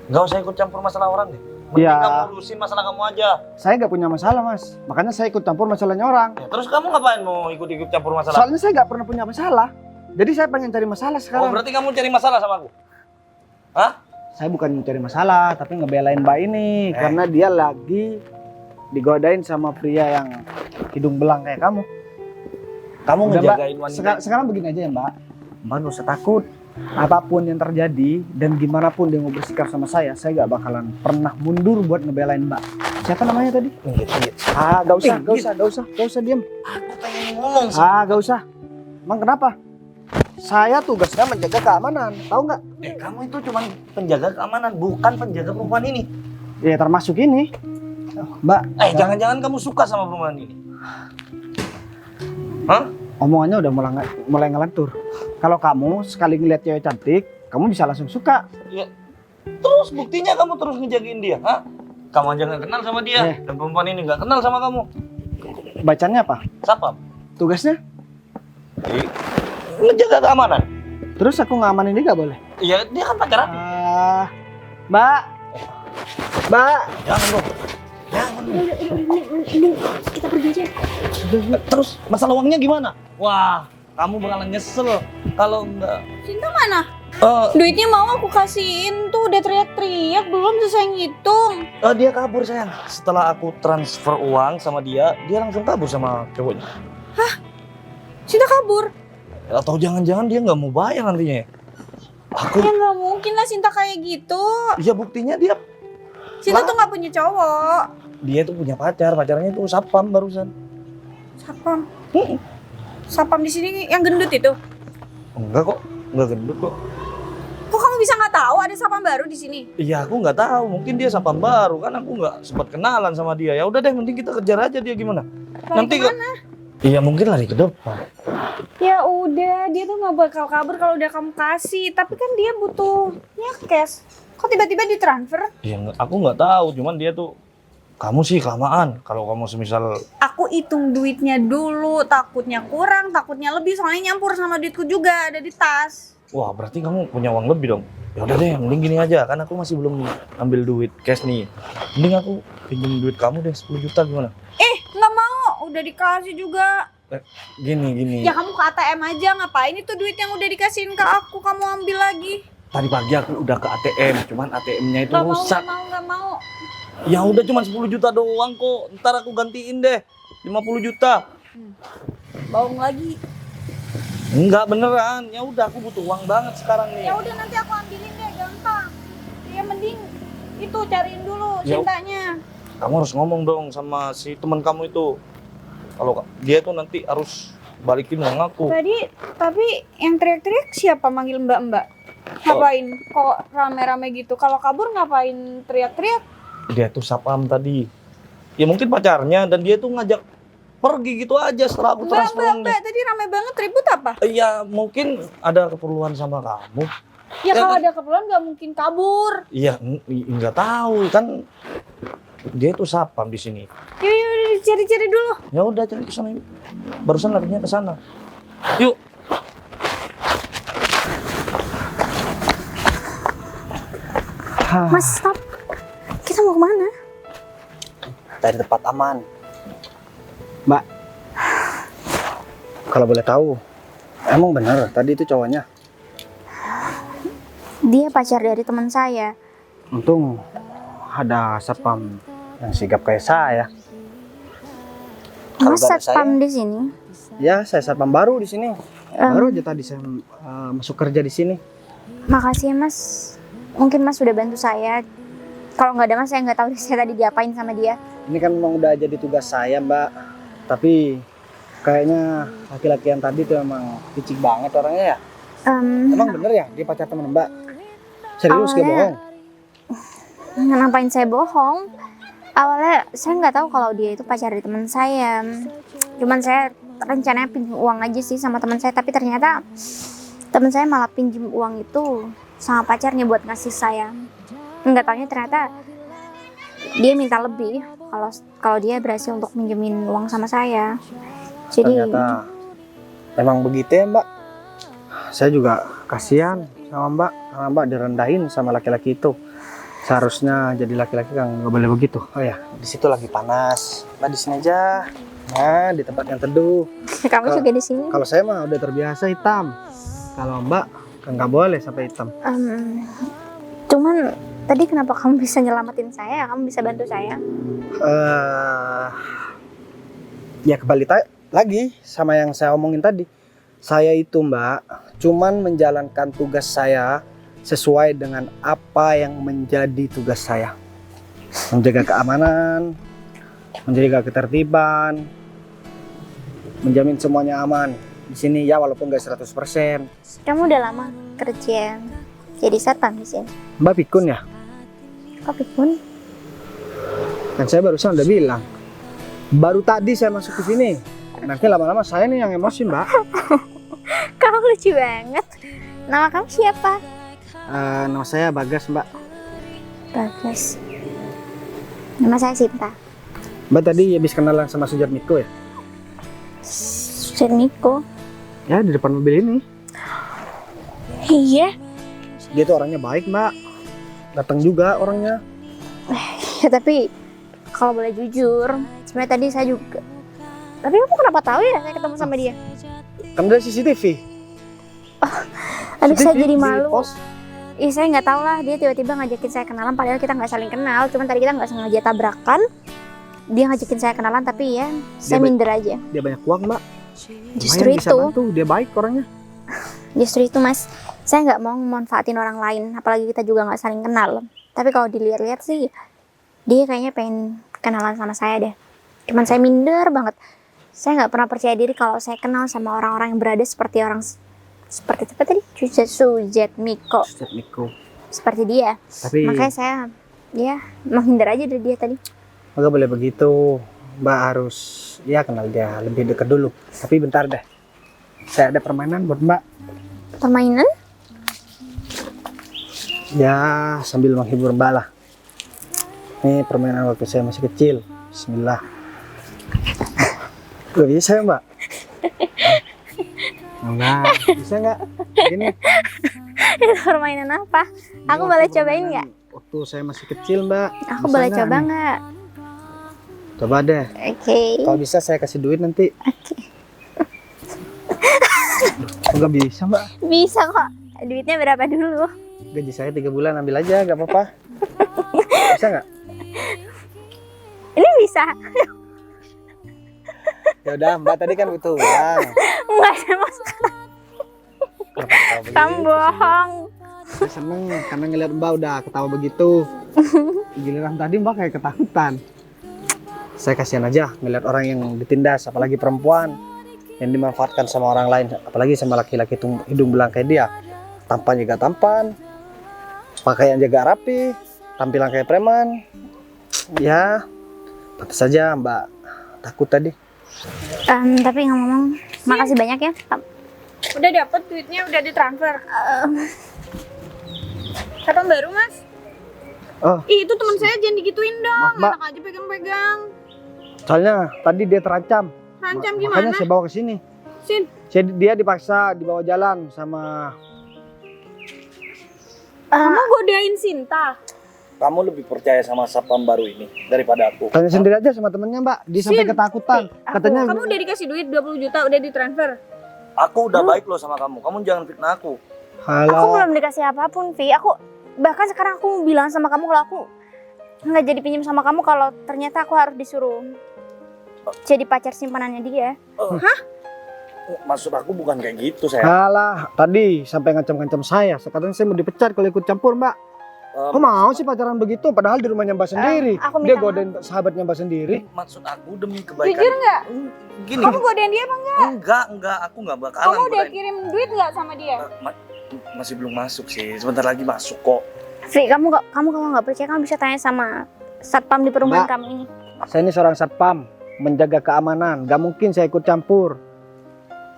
Nggak usah ikut campur masalah orang deh. Mending Ya. kamu urusin masalah kamu aja. Saya nggak punya masalah mas, makanya saya ikut campur masalahnya orang. Ya, terus kamu ngapain mau ikut-ikut campur masalah? Soalnya saya nggak pernah punya masalah, jadi saya pengen cari masalah Oh, sekarang. berarti kamu cari masalah sama aku? Hah? Saya bukan mencari masalah, tapi ngebelain Mbak ini karena dia lagi digodain sama pria yang hidung belang kayak kamu. Kamu Udah, ngejagain Mbak, wanita. sekarang begini aja ya Mbak. Mbak nggak usah takut. Apapun yang terjadi dan gimana pun dia mau bersikap sama saya nggak bakalan pernah mundur buat ngebelain Mbak. Siapa namanya tadi? Gak usah diam. Aku pengen ngomong sih. Gak usah. Emang kenapa? Saya tugasnya menjaga keamanan, tahu nggak? Kamu itu cuma penjaga keamanan, bukan penjaga perempuan ini. Ya termasuk ini, Mbak. Jangan-jangan kamu suka sama perempuan ini? Hah? Omongannya udah mulai ngelantur. Kalau kamu sekali ngeliat cewek cantik, kamu bisa langsung suka. Ya. Terus buktinya kamu terus ngejagain dia, hah? Kamu aja nggak kenal sama dia, dan perempuan ini nggak kenal sama kamu. Bacanya apa? Siapa? Tugasnya? Ngejaga keamanan. Terus aku ngamanin dia gak boleh? Iya, dia kan pacar aku. Mbak. Jangan dong. Jangan. Mending kita pergi aja. Terus masalah uangnya gimana? Wah, kamu bakalan nyesel kalau enggak. Cinta mana? Eh, Duitnya mau aku kasihin tuh, udah teriak-teriak belum selesai ngitung. dia kabur sayang. Setelah aku transfer uang sama dia langsung kabur sama cowoknya. Cinta kabur? Atau jangan-jangan dia nggak mau bayar nantinya ya? Aku, Ya nggak mungkin lah Cinta kayak gitu. ya buktinya dia Cinta tuh nggak punya cowok. tuh punya pacarnya itu Sapam barusan. Sapam. Sapam di sini yang gendut itu. Enggak kok, enggak gendut kok. Kok kamu bisa nggak tahu ada sapam baru di sini? Iya aku nggak tahu, mungkin dia Sapam baru kan aku nggak sempat kenalan sama dia. Ya udah deh, mending kita kejar aja dia gimana. Nanti Iya mungkin lari ke depan. Ya udah, dia tuh nggak bakal kabur kalau udah kamu kasih. Tapi kan dia butuhnya cash. Kok tiba-tiba ditransfer? Iya aku nggak tahu, cuman dia tuh kamu sih kelamaan. Kalau kamu semisal Aku hitung duitnya dulu, takutnya kurang, takutnya lebih, soalnya nyampur sama duitku juga ada di tas. wah berarti kamu punya uang lebih dong. Ya udah deh, mending gini aja, kan aku masih belum ambil duit cash nih. Mending aku pinjam duit kamu deh 10 juta gimana? Nggak mau, udah dikasih juga. Gini. Ya kamu ke ATM aja, ngapain itu duit yang udah dikasihin ke aku, kamu ambil lagi. Tadi pagi aku udah ke ATM, cuman ATM-nya itu rusak. Nggak mau. Ya udah cuma 10 juta doang kok. Ntar aku gantiin deh 50 juta. Bohong lagi. Enggak beneran. Ya udah aku butuh uang banget sekarang nih. Ya udah nanti aku ambilin deh, gampang. Ya mending itu cariin dulu Ya. cintanya. Kamu harus ngomong dong sama si teman kamu itu. Kalau dia tuh nanti harus balikin uang aku. Tadi tapi yang teriak-teriak siapa manggil mbak-mbak? Ngapain kok rame-rame gitu? Kalau kabur ngapain teriak-teriak? Dia tuh Sapam tadi. Ya mungkin pacarnya dan dia tuh ngajak pergi gitu aja setelah aku transfer uangnya. Mbak, tadi rame banget ribut apa? Iya mungkin ada keperluan sama kamu. Ya Ya, kalau kan? ada keperluan nggak mungkin kabur. Iya nggak tahu kan. Dia tuh Sapam di sini. Yuk, cari-cari dulu. Ya udah cari ke sana yuk. Barusan larinya ke sana. Yuk. Mas, stop. Kita mau kemana? Dari tempat aman. Mbak, kalau boleh tahu, emang bener tadi itu cowoknya? Dia pacar dari teman saya. Untung ada satpam yang sigap kayak saya. Kalau Mas nggak ada satpam di sini. Ya, saya satpam baru di sini. Baru aja tadi saya masuk kerja di sini. Makasih ya Mas. Mungkin Mas sudah bantu saya. Kalau nggak ada Mas, saya nggak tahu saya tadi diapain sama dia. Ini kan memang udah jadi tugas saya, Mbak. Tapi kayaknya laki-laki yang tadi tuh emang licik banget orangnya ya. Emang bener ya dia pacar temen Mbak? Serius gak bohong? Ngapain saya bohong? Awalnya saya nggak tahu kalau dia itu pacar dari teman saya. Cuman saya rencananya pinjam uang aja sih sama teman saya, tapi ternyata teman saya malah pinjam uang itu sama pacarnya buat ngasih saya. Nggak taunya ternyata dia minta lebih kalau dia berhasil untuk minjemin uang sama saya. Jadi Ternyata emang begitu ya, Mbak. Saya juga kasihan sama Mbak karena Mbak direndahin sama laki-laki itu. Seharusnya jadi laki-laki kan nggak boleh begitu. Oh ya, di situ lagi panas. Mbak di sini aja. Nah, di tempat yang teduh. Kamu juga di sini. Kalau saya mah udah terbiasa hitam. Kalau Mbak kan nggak boleh sampai hitam. Cuman tadi kenapa kamu bisa nyelamatin saya? Kamu bisa bantu saya? Ya kembali lagi sama yang saya omongin tadi. Saya itu Mbak, cuman menjalankan tugas saya sesuai dengan apa yang menjadi tugas saya. Menjaga keamanan, menjaga ketertiban, menjamin semuanya aman. Di sini ya walaupun gak 100%. Kamu udah lama kerja jadi satpam di sini? Mbak pikun ya? Kok pikun? Kan saya barusan udah bilang. Baru tadi saya masuk ke sini. Nanti lama-lama saya nih yang emosi Mbak. Kamu lucu banget. Nama kamu siapa? Nama saya Bagas Mbak. Bagus. Nama saya Sinta. Mbak tadi habis kenalan sama Sujarmiko ya? Niko. Ya di depan mobil ini. Iya. Dia tuh orangnya baik Mbak. Datang juga orangnya. Ya tapi kalau boleh jujur, sebenarnya tadi saya juga. Tapi kamu kenapa tahu ya saya ketemu sama dia? Kan dari CCTV. Aduh saya CCTV jadi di malu. pos. Ih saya nggak tahu lah, dia tiba-tiba ngajakin saya kenalan padahal kita nggak saling kenal. Cuman tadi kita nggak sengaja tabrakan. Dia ngajakin saya kenalan tapi ya saya minder aja. Dia banyak uang Mbak. Justru Lumayan bisa itu. bantu. Dia baik orangnya. Justru itu mas, saya nggak mau memanfaatin orang lain, apalagi kita juga nggak saling kenal. Tapi kalau dilihat-lihat sih, dia kayaknya pengen kenalan sama saya deh. Cuman saya minder banget. Saya nggak pernah percaya diri kalau saya kenal sama orang-orang yang berada seperti seperti apa tadi? Sujarmiko. Sujarmiko. Seperti dia. Tapi Makanya saya ya menghindar aja dari dia tadi. nggak boleh begitu. Mbak harus ya kenal dia lebih dekat dulu. Tapi bentar deh. Saya ada permainan buat Mbak. Permainan? Ya sambil menghibur Mbak lah. Ini permainan waktu saya masih kecil. Bismillah. Gak bisa ya Mbak? Enggak, bisa nggak? Ini Itu permainan apa? Aku boleh cobain nggak? Waktu saya masih kecil Mbak. Aku Bisa boleh nggak coba nih? nggak? Coba deh. Oke. Kalau bisa saya kasih duit nanti. Enggak bisa Mbak. Bisa kok. Duitnya berapa dulu? Gaji saya 3 bulan ambil aja, nggak apa-apa. Bisa nggak? Ini bisa. Ya udah Mbak tadi kan butuh uang. Enggak saya mau Kenapa ketawa begitu? kamu bohong. Saya seneng karena ngeliat Mbak udah ketawa begitu. Giliran tadi Mbak kayak ketakutan. Saya kasihan aja ngeliat orang yang ditindas, apalagi perempuan yang dimanfaatkan sama orang lain, apalagi sama laki-laki hidung belang kayak dia. Tampan juga tampan, pakaian juga rapi, tampilan kayak preman. Ya, pantas saja Mbak takut tadi. Tapi ngomong, makasih banyak ya. Udah dapet duitnya, udah ditransfer. Satpam baru mas? Oh, Ih itu teman saya jangan digituin dong. Maaf, Mbak. Enak aja pegang-pegang. soalnya tadi dia terancam. Rancam Makanya gimana? saya bawa ke sini. Sin, Dia dipaksa dibawa jalan sama. kamu godain Sinta. Kamu lebih percaya sama satpam baru ini daripada aku. Tanya sendiri aja sama temennya Mbak. Dia sampai Sin, ketakutan. Katanya Kamu udah dikasih duit 20 juta, udah ditransfer. Aku udah baik loh sama kamu. Kamu jangan fitnah aku. Aku halo. belum dikasih apapun, Vi. Aku bahkan sekarang aku bilang sama kamu kalau aku nggak jadi pinjam sama kamu kalau ternyata aku harus disuruh jadi pacar simpanannya dia. Maksud aku bukan kayak gitu, saya. Alah, tadi sampai ngancam-ngancam saya. Sekarang saya mau dipecat kalau ikut campur, Mbak. Kok mau sih pacaran begitu? Padahal di rumahnya Mbak sendiri. aku Dia minta godain sahabatnya Mbak sendiri. Maksud aku demi kebaikan. Jujur nggak? Gini. Kamu godain dia apa enggak? Enggak, aku enggak bakalan. Kamu udah godain. kirim duit nggak sama dia? Masih belum masuk sih. Sebentar lagi masuk kok. Vi, kamu kalau nggak percaya kamu bisa tanya sama satpam di perumahan Mbak. kamu ini. Saya ini seorang satpam, menjaga keamanan. Gak mungkin saya ikut campur.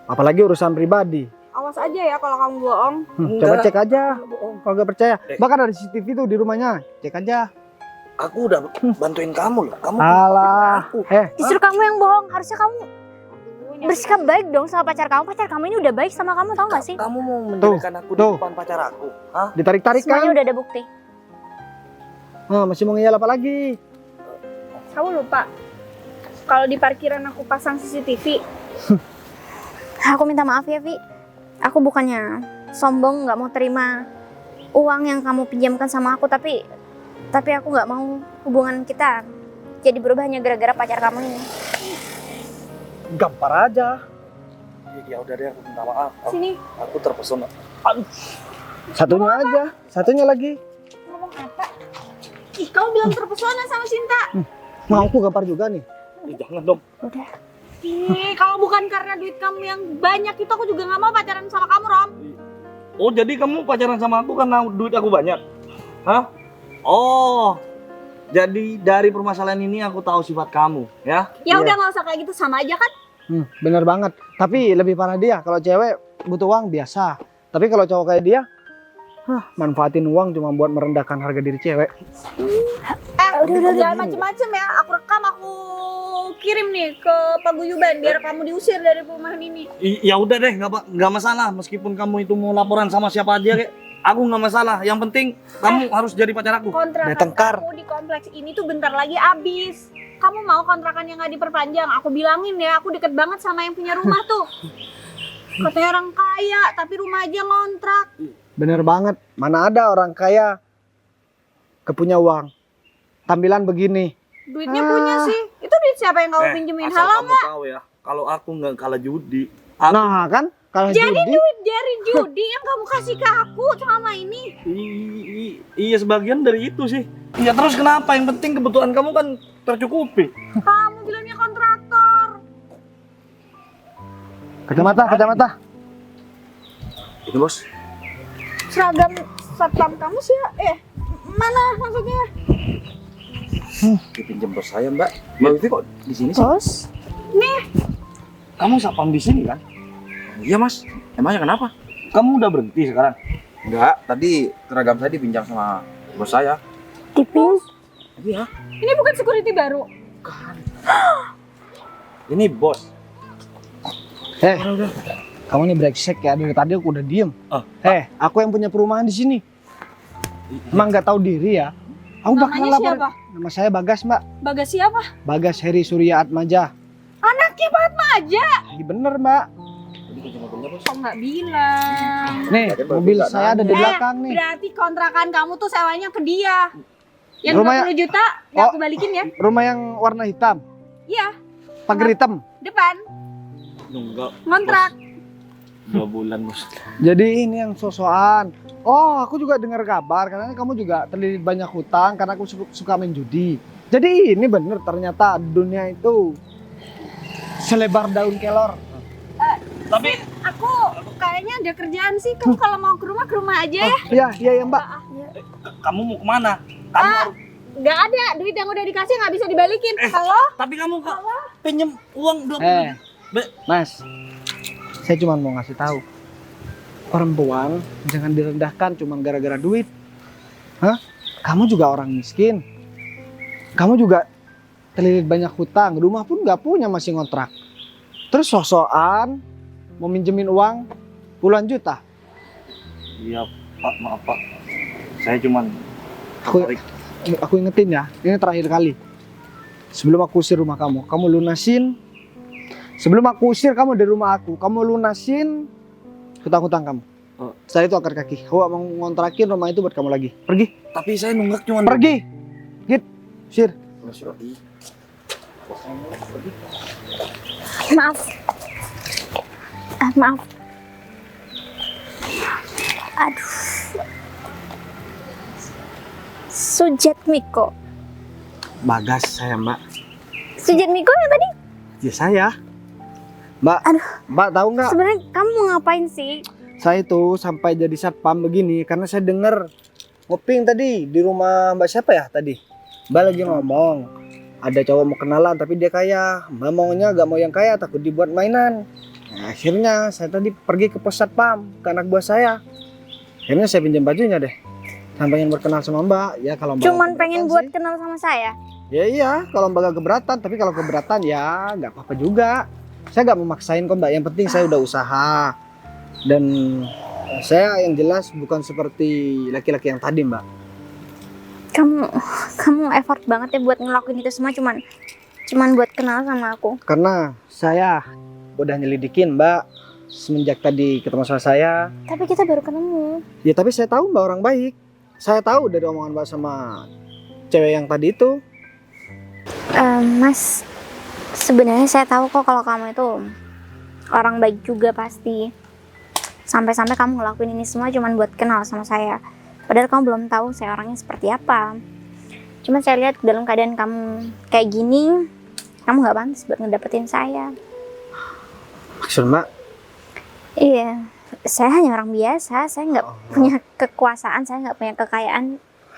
Apalagi urusan pribadi. Awas aja ya kalau kamu bohong. Coba Enggak. cek aja. Kalau nggak percaya, Eh. bahkan ada CCTV tuh di rumahnya. Cek aja. Aku udah bantuin kamu loh. Kamu Alah. aku. Justru kamu yang bohong. Harusnya kamu bersikap baik dong sama pacar kamu. Pacar kamu ini udah baik sama kamu, tau gak sih? Kamu mau menjadikan aku di tuh. depan pacar aku? Hah? Ditarik-tarik Semuanya kan? udah ada bukti. Masih mau ngeyel apa lagi? Kamu lupa kalau di parkiran aku pasang CCTV. Aku minta maaf ya, Vi. Aku bukannya sombong nggak mau terima uang yang kamu pinjamkan sama aku, tapi aku nggak mau hubungan kita jadi berubah hanya gara-gara pacar kamu ini. Gampar aja. Ya udah deh, aku minta maaf. Sini. Aku terpesona. Satunya aja, satunya lagi. Ngomong apa? Ih, kamu bilang terpesona sama Sinta. Mau aku gampar juga nih. Jangan dong. Udah. Ih, kalau bukan karena duit kamu yang banyak itu aku juga nggak mau pacaran sama kamu, Rom. Oh, jadi kamu pacaran sama aku karena duit aku banyak? Hah? Oh, jadi dari permasalahan ini aku tahu sifat kamu, ya? Ya Iya. udah nggak usah kayak gitu, sama aja kan? Bener banget. Tapi lebih parah dia. Kalau cewek butuh uang biasa. Tapi kalau cowok kayak dia, manfaatin uang cuma buat merendahkan harga diri cewek. Udah, jangan macem-macem ya. Aku rekam, aku kirim nih ke paguyuban biar kamu diusir dari perumahan ini. Ya udah deh, nggak masalah. Meskipun kamu itu mau laporan sama siapa aja, kayak aku nggak masalah. Yang penting kamu harus jadi pacar aku. Kontrakan Tengkar. kamu di kompleks ini tuh bentar lagi habis. Kamu mau kontrakannya nggak diperpanjang? Aku bilangin ya, aku deket banget sama yang punya rumah tuh. Katanya orang kaya, tapi rumah aja ngontrak. Bener banget. Mana ada orang kaya kepunya uang. Tampilan begini. Duitnya punya sih. Itu duit siapa yang kamu pinjemin? Asal Halo kamu nggak? tahu ya, kalau aku nggak kalah judi, aku Nah kan, kalau Jadi judi, duit dari judi yang kamu kasih ke aku selama ini. iya sebagian dari itu sih. Iya terus kenapa? Yang penting kebutuhan kamu kan tercukupi. Kamu bilangnya kontraktor. kacamata. Itu bos. Seragam satpam kamu sih ya? Mana maksudnya? Dipinjam bos saya mbak. Mbak Wifi kok di sini sih? Bos, Kamu sapam di sini kan? Iya mas. Emangnya kenapa? Kamu udah berhenti sekarang? Enggak. Tadi seragam saya dipinjam sama bos saya. tipis. Iya. Ini bukan security baru. Ini bos. Kamu nih brengsek ya, dari tadi aku udah diem. Ah. Aku yang punya perumahan di sini. Emang nggak tahu diri ya? Aku bakal Namanya lapor. siapa? Nama saya Bagas, Mbak. Bagas siapa? Bagas Heri Surya Atmaja. Anaknya Fatma aja. Ini bener, Mbak. Tadi kunci mobilnya bos. Kok nggak bilang? Nih, Berarti mobil nggak saya ada di belakang nih. Berarti kontrakan kamu tuh sewanya ke dia. Yang Rumah 20 juta nggak Oh. aku balikin ya? Rumah yang warna hitam, Iya, pagar hitam. depan. Enggak. Ngontrak. 2 bulan bos. Jadi ini yang sosokan. Oh, aku juga dengar kabar karena kamu juga terlilit banyak hutang karena aku suka main judi. Jadi ini bener ternyata dunia itu selebar daun kelor. Tapi Aku kayaknya ada kerjaan sih. Kamu kalau mau ke rumah aja ya. Iya Mbak. kamu mau kemana? Kamu harus, Nggak ada, duit yang udah dikasih nggak bisa dibalikin. Halo? tapi kamu pinjam uang 20. Mas, saya cuma mau ngasih tahu. Perempuan jangan direndahkan cuma gara-gara duit. Kamu juga orang miskin. Kamu juga terlilit banyak hutang. Rumah pun nggak punya, masih ngontrak. Terus sosokan mau minjemin uang puluhan juta. Iya Pak, maaf Pak. Saya cuman Aku ingetin ya, ini terakhir kali. Sebelum aku usir rumah kamu lunasin. Sebelum aku usir kamu dari rumah aku, kamu lunasin hutang-hutang kamu. Setelah itu akar kaki. Aku mau ngontrakin rumah itu buat kamu lagi. Pergi, tapi saya nunggak cuman pergi. Git, usir. Maaf. Maaf. Aduh. Sujat Miko. Bagas saya, Mbak. Sujat Miko yang tadi? Ya saya. Mbak, Aduh. Mbak tahu nggak? Sebenarnya kamu mau ngapain sih? Saya itu sampai jadi satpam begini karena saya dengar ngoping tadi di rumah Mbak siapa ya tadi. Mbak lagi ngomong ada cowok mau kenalan tapi dia kaya. Mbak maunya gak mau yang kaya, takut dibuat mainan. Nah, akhirnya saya tadi pergi ke pos satpam ke anak buah saya. Akhirnya saya pinjam bajunya deh. Saya pengen berkenal sama Mbak. Ya kalau Mbak Cuman keberatan pengen buat sih. kenal sama saya. Ya iya, kalau Mbak gak keberatan, tapi kalau keberatan ya nggak apa-apa juga. Saya gak memaksain kok Mbak. Yang penting saya udah usaha. Dan saya yang jelas bukan seperti laki-laki yang tadi Mbak. Kamu effort banget ya buat ngelakuin itu semua cuman buat kenal sama aku. Karena saya udah nyelidikin Mbak semenjak tadi ketemu sama saya. Tapi kita baru ketemu. Ya tapi saya tahu Mbak orang baik. Saya tahu dari omongan Mbak sama cewek yang tadi itu. Mas, sebenarnya saya tahu kok kalau kamu itu orang baik juga pasti. Sampai-sampai kamu ngelakuin ini semua cuman buat kenal sama saya. Padahal kamu belum tahu saya orangnya seperti apa. Cuma saya lihat dalam keadaan kamu kayak gini, kamu nggak pantas buat ngedapetin saya. Maksud Mbak? Iya, saya hanya orang biasa. Saya nggak punya kekuasaan, saya nggak punya kekayaan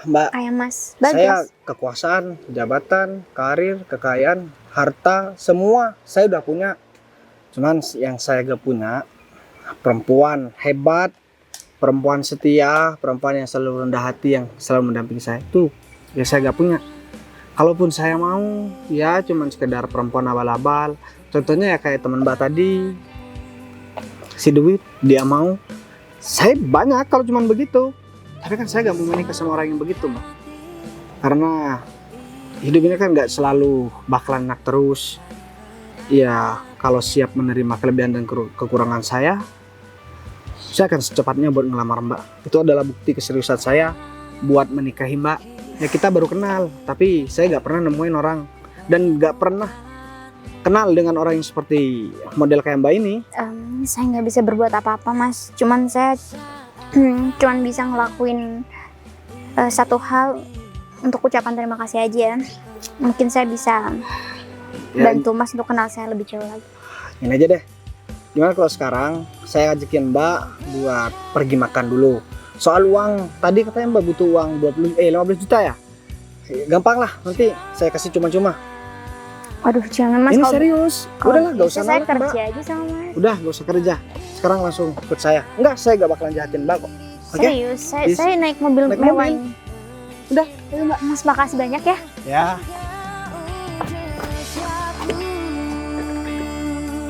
Mbak, kayak Mas saya Bagas. kekuasaan, jabatan, karir, kekayaan, harta, semua saya udah punya. Cuman yang saya gak punya, perempuan hebat, perempuan setia, perempuan yang selalu rendah hati, yang selalu mendampingi saya. Tuh, ya saya gak punya. Kalaupun saya mau, ya cuman sekedar perempuan abal-abal. Contohnya ya kayak teman Mbak tadi, si Duit, dia mau. Saya banyak kalau cuman begitu. Tapi kan saya gak mau menikah sama orang yang begitu, Mbak. Karena hidup ini kan gak selalu bakalan enak terus. Ya, kalau siap menerima kelebihan dan kekurangan saya akan secepatnya buat ngelamar Mbak. Itu adalah bukti keseriusan saya buat menikahi Mbak. Ya kita baru kenal, tapi saya gak pernah nemuin orang dan gak pernah kenal dengan orang yang seperti model kayak Mbak ini. Saya nggak bisa berbuat apa-apa, Mas. Cuman saya cuman bisa ngelakuin satu hal untuk ucapan terima kasih aja. Mungkin saya bisa bantu Mas untuk kenal saya lebih jauh lagi. Ini aja deh. Gimana kalau sekarang saya ajakin Mbak buat pergi makan dulu. Soal uang, tadi katanya Mbak butuh uang 15 juta ya? Gampang lah, nanti saya kasih cuma-cuma. Waduh, jangan Mas. Ini kalau- serius. kalau Udahlah, gak bisa usah saya nolak, Mbak. kerja aja sama Mas. Udah, gak usah kerja. Sekarang langsung ikut saya. Enggak, saya gak bakalan jahatin Mbak kok. Oke? Serius, Yes. saya naik mobil Naik mewah mobil. ini. Udah. Mas, makasih banyak ya. Ya.